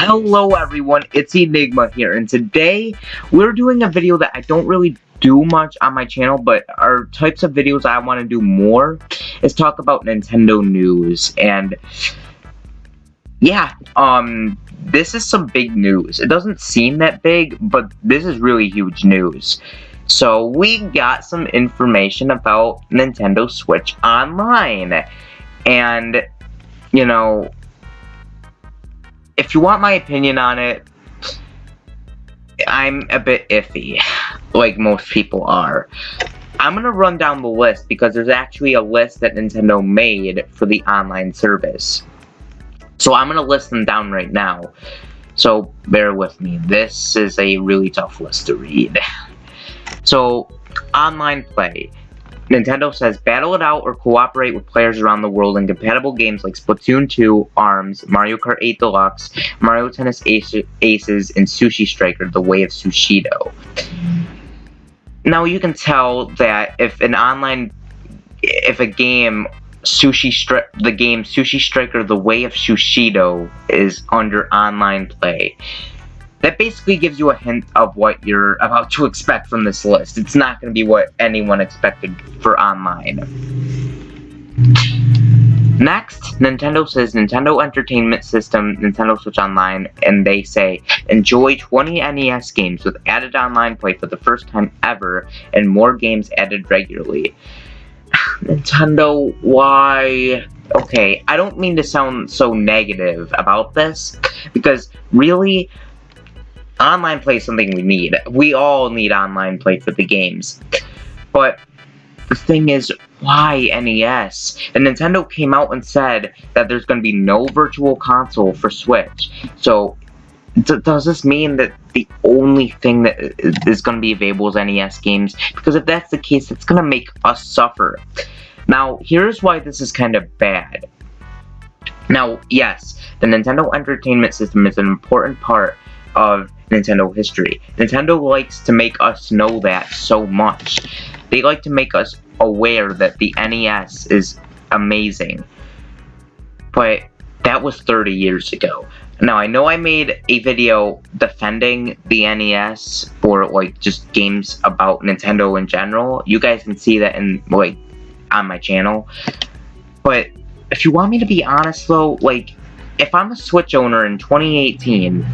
Hello everyone, it's Enigma here, and today we're doing a video that I don't really do much on my channel, but are types of videos I want to do more is talk about Nintendo news. And yeah, this is some big news. It doesn't seem that big, but this is really huge news. So we got some information about Nintendo Switch Online, and you know, if you want my opinion on it, I'm a bit iffy, like most people are. I'm gonna run down the list because there's actually a list that Nintendo made for the online service. So I'm gonna list them down right now. So bear with me. This is a really tough list to read. So, online play. Nintendo says battle it out or cooperate with players around the world in compatible games like Splatoon 2, ARMS, Mario Kart 8 Deluxe, Mario Tennis Aces, and Sushi Striker: The Way of Sushido. Now you can tell that if a game Sushi Striker: The Way of Sushido is under online play, that basically gives you a hint of what you're about to expect from this list. It's not going to be what anyone expected for online. Next, Nintendo says Nintendo Entertainment System, Nintendo Switch Online, and they say, enjoy 20 NES games with added online play for the first time ever, and more games added regularly. Nintendo, why? Okay, I don't mean to sound so negative about this, because really, online play is something we need. We all need online play for the games. But the thing is, why NES? And Nintendo came out and said that there's going to be no virtual console for Switch. So, does this mean that the only thing that is going to be available is NES games? Because if that's the case, it's going to make us suffer. Now, here's why this is kind of bad. Now, yes, the Nintendo Entertainment System is an important part of Nintendo history. Nintendo likes to make us know that so much. They like to make us aware that the NES is amazing. But that was 30 years ago. Now, I know I made a video defending the NES for, like, just games about Nintendo in general. You guys can see that in, like, on my channel. But if you want me to be honest, though, like, if I'm a Switch owner in 2018,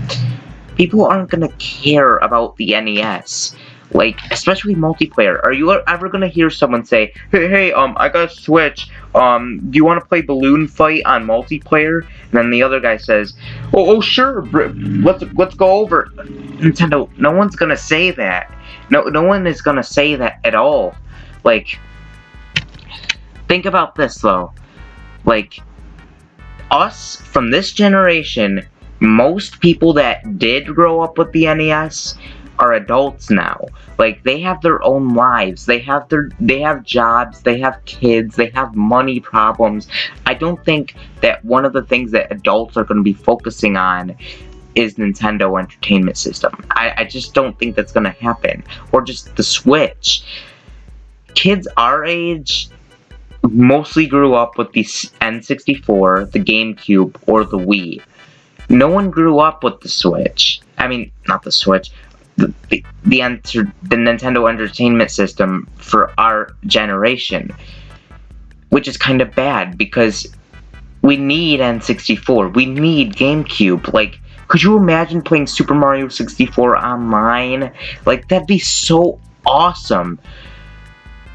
people aren't gonna care about the NES, like, especially multiplayer. Are you ever gonna hear someone say, hey, I got a Switch, do you want to play Balloon Fight on multiplayer? And then the other guy says, oh sure, let's go over. Nintendo, no one's gonna say that. No one is gonna say that at all. Like, think about this, though. Like, us, from this generation, most people that did grow up with the NES are adults now. Like, they have their own lives. They have jobs, they have kids, they have money problems. I don't think that one of the things that adults are going to be focusing on is Nintendo Entertainment System. I just don't think that's going to happen. Or just the Switch. Kids our age mostly grew up with the N64, the GameCube, or the Wii. No one grew up with the Switch. I mean, not the Switch. The Nintendo Entertainment System for our generation. Which is kind of bad, because we need N64. We need GameCube. Like, could you imagine playing Super Mario 64 online? Like, that'd be so awesome.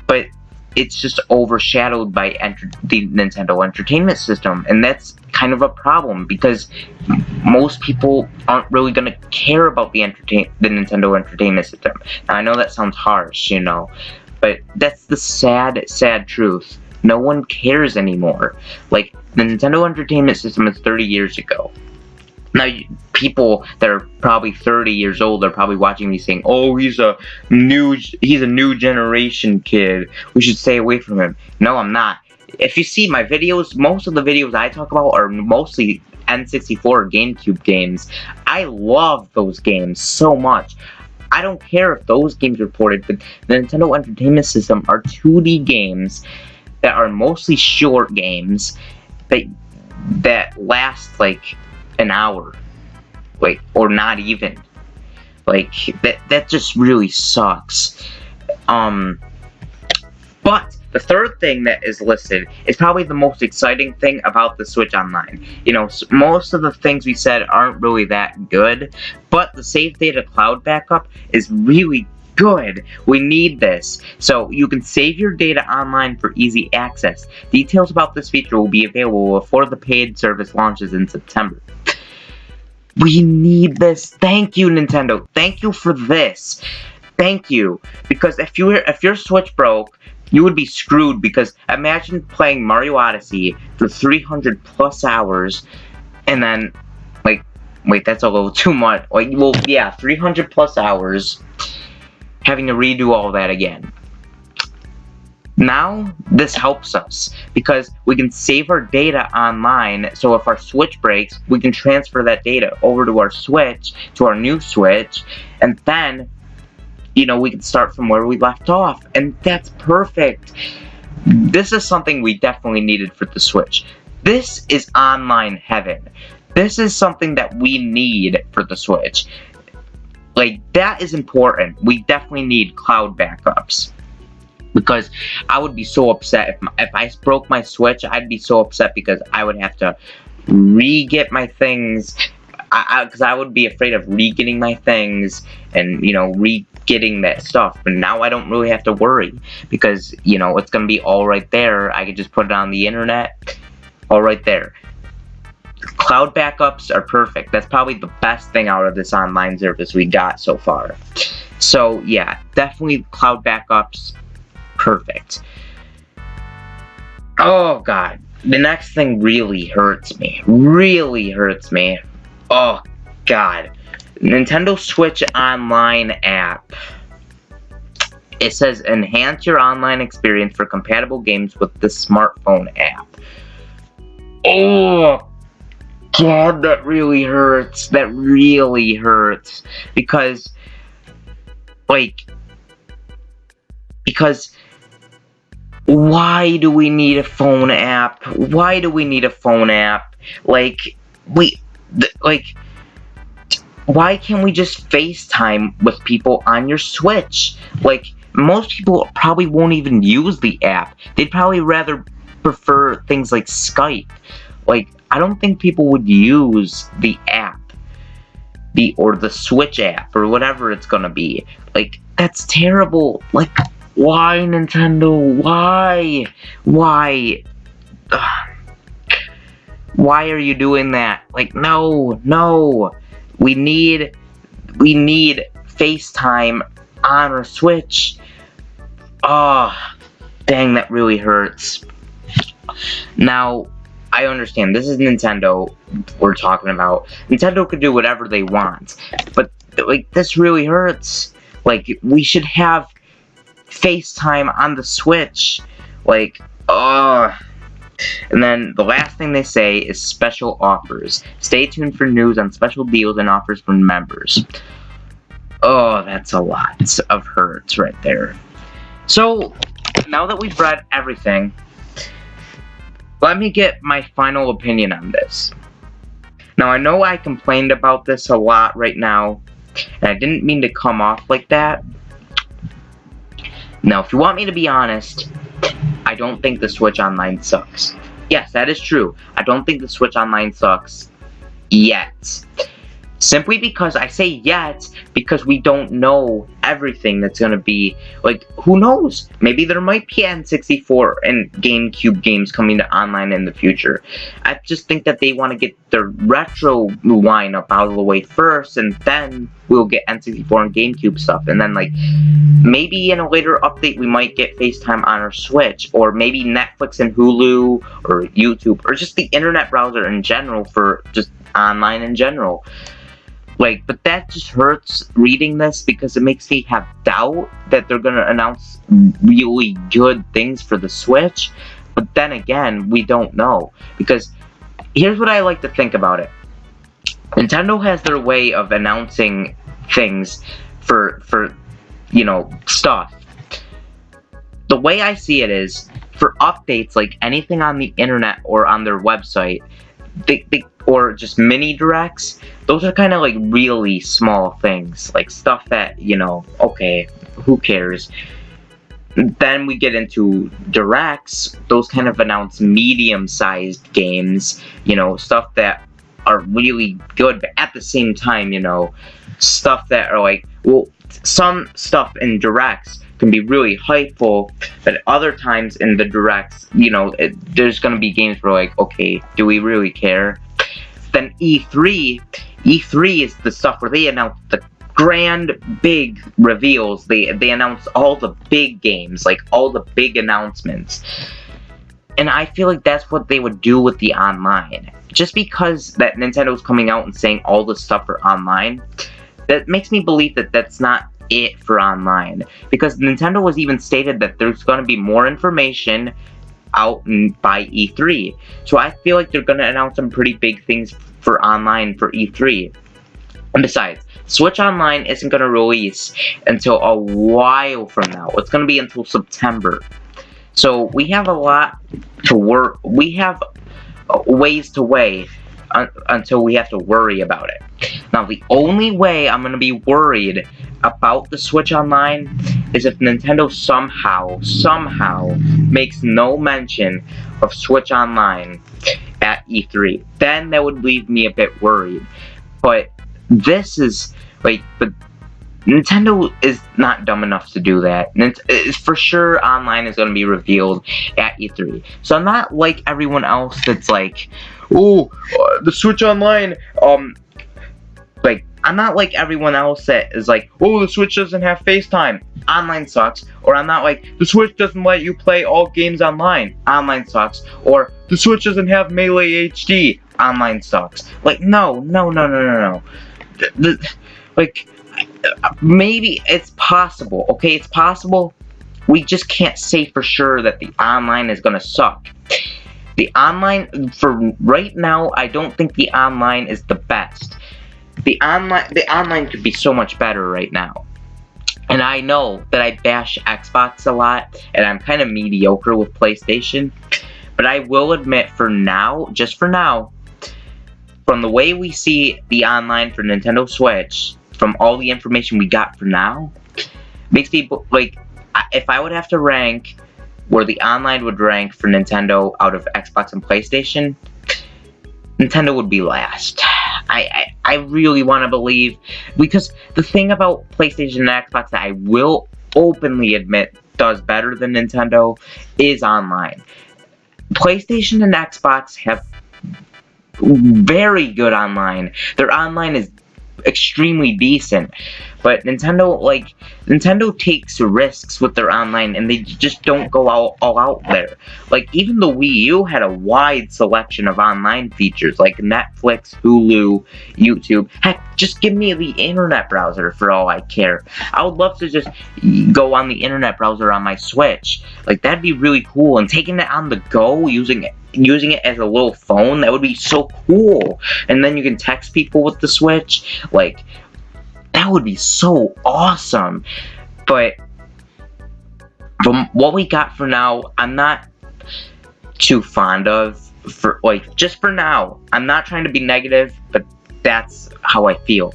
But it's just overshadowed by the Nintendo Entertainment System, and that's kind of a problem, because most people aren't really going to care about the Nintendo Entertainment System. Now, I know that sounds harsh, you know, but that's the sad truth. No one cares anymore. Like, the Nintendo Entertainment System is 30 years ago. Now, people that are probably 30 years old are probably watching me saying, oh, he's a new generation kid, we should stay away from him. No, I'm not. If you see my videos, most of the videos I talk about are mostly N64 or GameCube games. I love those games so much. I don't care if those games are ported, but the Nintendo Entertainment System are 2D games that are mostly short games that last like an hour. like, or not even. Like, that just really sucks. But the third thing that is listed is probably the most exciting thing about the Switch Online. You know, most of the things we said aren't really that good, but the save data cloud backup is really good. We need this. So you can save your data online for easy access. Details about this feature will be available before the paid service launches in September. We need this. Thank you, Nintendo. Thank you for this. Thank you. Because if your Switch broke, you would be screwed, because imagine playing Mario Odyssey for 300 plus hours and then, like, wait, that's a little too much. Like, well, yeah, 300 plus hours having to redo all that again. Now, this helps us because we can save our data online, so if our Switch breaks, we can transfer that data over to our Switch, to our new Switch, and then, you know, we can start from where we left off, and that's perfect. This is something we definitely needed for the Switch. This is online heaven. This is something that we need for the Switch. Like, that is important. We definitely need cloud backups. Because I would be so upset if I broke my Switch. I'd be so upset because I would have to re-get my things. Because I would be afraid of re-getting my things and, you know, re-getting that stuff. But now I don't really have to worry because, you know, it's going to be all right there. I could just put it on the internet, all right there. Cloud backups are perfect. That's probably the best thing out of this online service we got so far. So, yeah, definitely cloud backups. Perfect. Oh god, the next thing really hurts me. Really hurts me. Oh god. Nintendo Switch Online app. It says enhance your online experience for compatible games with the smartphone app. Oh god, that really hurts. That really hurts. Because why do we need a phone app? Why do we need a phone app? Like, why can't we just FaceTime with people on your Switch? Like, most people probably won't even use the app. They'd probably rather prefer things like Skype. Like, I don't think people would use the app. Or the Switch app, or whatever it's gonna be. Like, that's terrible. Like, why, Nintendo? Why? Why? Ugh. Why are you doing that? Like, no. We need FaceTime on our Switch. Oh, dang, that really hurts. Now, I understand, this is Nintendo we're talking about. Nintendo could do whatever they want. But, like, this really hurts. Like, we should have FaceTime on the Switch. Like, and then the last thing they say is special offers. Stay tuned for news on special deals and offers from members. Oh, that's a lot of hurts right there. So, now that we've read everything, let me get my final opinion on this. Now, I know I complained about this a lot right now, and I didn't mean to come off like that. Now, if you want me to be honest, I don't think the Switch Online sucks. Yes, that is true. I don't think the Switch Online sucks yet. Simply because I say yet, because we don't know everything that's gonna be, like, who knows? Maybe there might be N64 and GameCube games coming to online in the future. I just think that they want to get the retro lineup out of the way first, and then we'll get N64 and GameCube stuff, and then, like, maybe in a later update we might get FaceTime on our Switch, or maybe Netflix and Hulu, or YouTube, or just the internet browser in general for just online in general. Like, but that just hurts reading this because it makes me have doubt that they're gonna announce really good things for the Switch. But then again, we don't know. Because here's what I like to think about it. Nintendo has their way of announcing things for you know, stuff. The way I see it is, for updates, like anything on the internet or on their website, they or just mini directs, those are kind of like really small things, like stuff that, you know, okay, who cares? Then we get into directs, those kind of announce medium-sized games, you know, stuff that are really good, but at the same time, you know, stuff that are like, well, some stuff in directs can be really hypeful, but other times in the directs, you know, there's gonna be games where like, okay, do we really care? Then E3 is the stuff where they announce the grand big reveals. They announce all the big games, like all the big announcements. And I feel like that's what they would do with the online. Just because that Nintendo's coming out and saying all this stuff for online, that makes me believe that that's not it for online. Because Nintendo has even stated that there's going to be more information out by E3. So I feel like they're going to announce some pretty big things for online for E3. And besides, Switch Online isn't going to release until a while from now. It's going to be until September. So we have a lot to work. We have ways to wait until we have to worry about it. Now, the only way I'm going to be worried about the Switch Online is if Nintendo somehow makes no mention of Switch Online at E3. Then that would leave me a bit worried. But this is, like, but Nintendo is not dumb enough to do that. For sure, online is going to be revealed at E3. So I'm not like everyone else that's like, oh, the Switch Online, like, I'm not like everyone else that is like, oh, the Switch doesn't have FaceTime, online sucks. Or I'm not like, the Switch doesn't let you play all games online, online sucks. Or the Switch doesn't have Melee HD, online sucks. Like, no. Like, maybe it's possible, okay? It's possible. We just can't say for sure that the online is gonna suck. The online, for right now, I don't think the online is the best. The online could be so much better right now. And I know that I bash Xbox a lot, and I'm kind of mediocre with PlayStation. But I will admit, for now, just for now, from the way we see the online for Nintendo Switch, from all the information we got for now, makes people, like, if I would have to rank where the online would rank for Nintendo out of Xbox and PlayStation, Nintendo would be last. I really want to believe, because the thing about PlayStation and Xbox that I will openly admit does better than Nintendo is online. PlayStation and Xbox have very good online. Their online is extremely decent, but Nintendo takes risks with their online, and they just don't go all out there. Like, even the Wii U had a wide selection of online features like Netflix, Hulu, YouTube. Heck, just give me the internet browser for all I care. I would love to just go on the internet browser on my Switch. Like, that'd be really cool. And taking it on the go, using it as a little phone, that would be so cool. And then you can text people with the Switch. Like, that would be so awesome. But from what we got for now, I'm not too fond of. For, like, just for now, I'm not trying to be negative, but that's how I feel.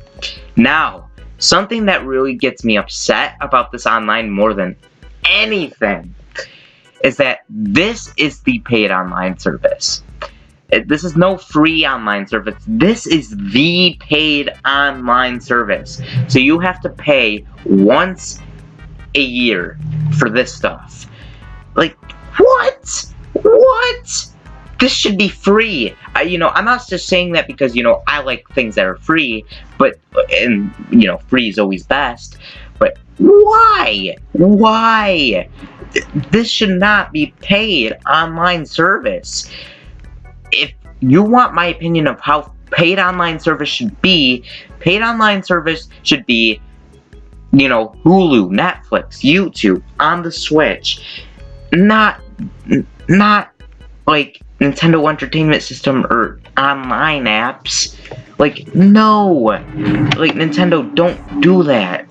Now, something that really gets me upset about this online more than anything is that this is the paid online service. This is no free online service. This is the paid online service. So you have to pay once a year for this stuff. Like, what? What? This should be free. I'm not just saying that because, I like things that are free, but, and, free is always best. But why? Why? This should not be paid online service. If you want my opinion of how paid online service should be, paid online service should be, Hulu, Netflix, YouTube, on the Switch. Not like Nintendo Entertainment System or online apps. Like, no. Like, Nintendo, don't do that.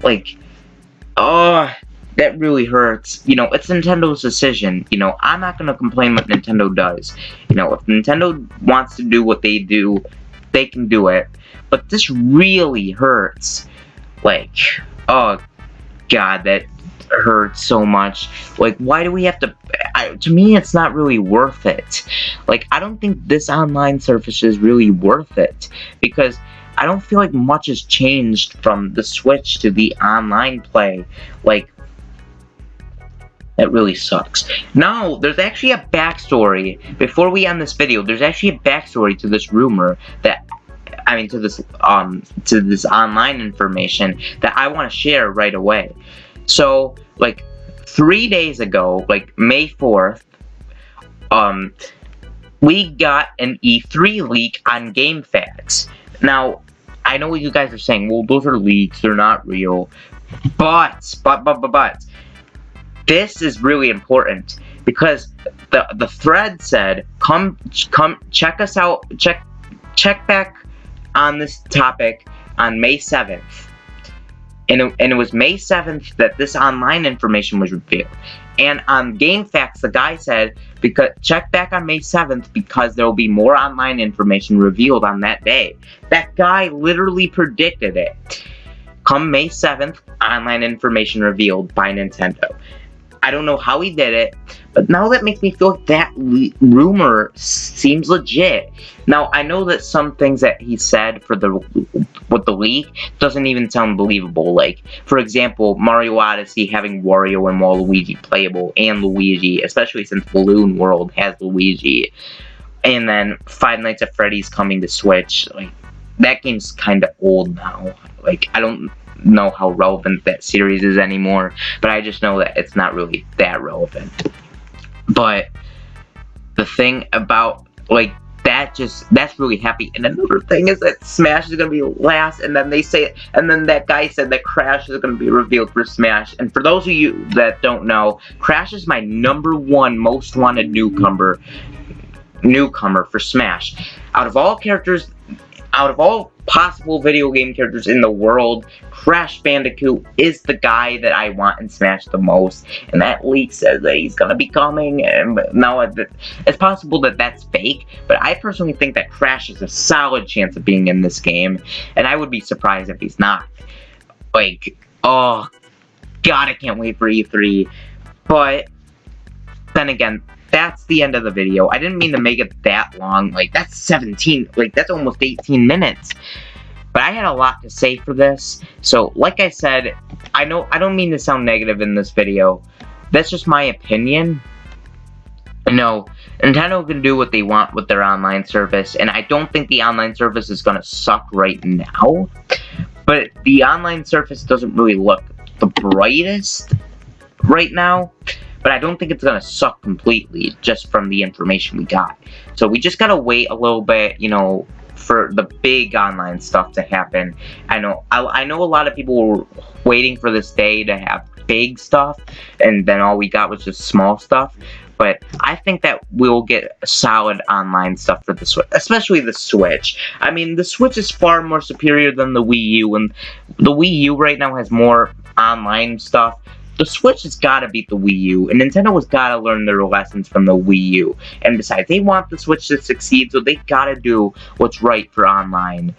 Like, that really hurts. You know, it's Nintendo's decision. You know, I'm not gonna complain what Nintendo does. You know, if Nintendo wants to do what they do, they can do it. But this really hurts. Like, oh god, that hurts so much. Like, why do we have to... to me, it's not really worth it. Like, I don't think this online service is really worth it. Because I don't feel like much has changed from the Switch to the online play. Like, that really sucks. Now, there's actually a backstory. Before we end this video, there's actually a backstory to this rumor that... I mean, to this online information that I want to share right away. So, like, 3 days ago, like, May 4th, we got an E3 leak on GameFAQs. Now, I know what you guys are saying, well, those are leaks, they're not real. But, this is really important, because the thread said, come check us out, check back on this topic on May 7th. And it was May 7th that this online information was revealed. And on GameFAQs, the guy said, because check back on May 7th because there will be more online information revealed on that day. That guy literally predicted it. Come May 7th, online information revealed by Nintendo. I don't know how he did it, but now that makes me feel like that rumor seems legit. Now, I know that some things that he said with the leak doesn't even sound believable. Like, for example, Mario Odyssey having Wario and Waluigi playable, and Luigi, especially since Balloon World has Luigi. And then Five Nights at Freddy's coming to Switch. Like, that game's kind of old now. Like, I don't know how relevant that series is anymore, but I just know that it's not really that relevant. But the thing about, like, that's really happy. And another thing is that Smash is gonna be last, and then that guy said that Crash is gonna be revealed for Smash. And for those of you that don't know, Crash is my #1 most wanted newcomer for Smash. Out of all possible video game characters in the world, Crash Bandicoot is the guy that I want in Smash the most, and that leak says that he's gonna be coming, and now it's possible that that's fake, but I personally think that Crash has a solid chance of being in this game, and I would be surprised if he's not. Like, oh god, I can't wait for E3, but then again, that's the end of the video. I didn't mean to make it that long. Like, that's that's almost 18 minutes. But I had a lot to say for this. So, like I said, I don't mean to sound negative in this video. That's just my opinion. No, Nintendo can do what they want with their online service, and I don't think the online service is gonna suck right now. But the online service doesn't really look the brightest right now. But I don't think it's gonna suck completely, just from the information we got. So we just gotta wait a little bit, you know, for the big online stuff to happen. I know a lot of people were waiting for this day to have big stuff, and then all we got was just small stuff. But I think that we'll get solid online stuff for the Switch, especially the Switch. I mean, the Switch is far more superior than the Wii U, and the Wii U right now has more online stuff. The Switch has got to beat the Wii U, and Nintendo has got to learn their lessons from the Wii U. And besides, they want the Switch to succeed, so they got to do what's right for online.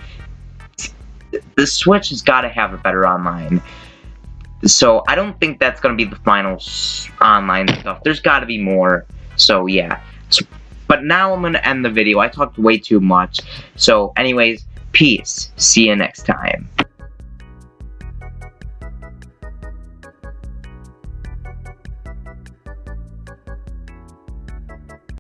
The Switch has got to have a better online. So I don't think that's going to be the final online stuff. There's got to be more. So yeah. But now I'm going to end the video. I talked way too much. So anyways, peace. See you next time.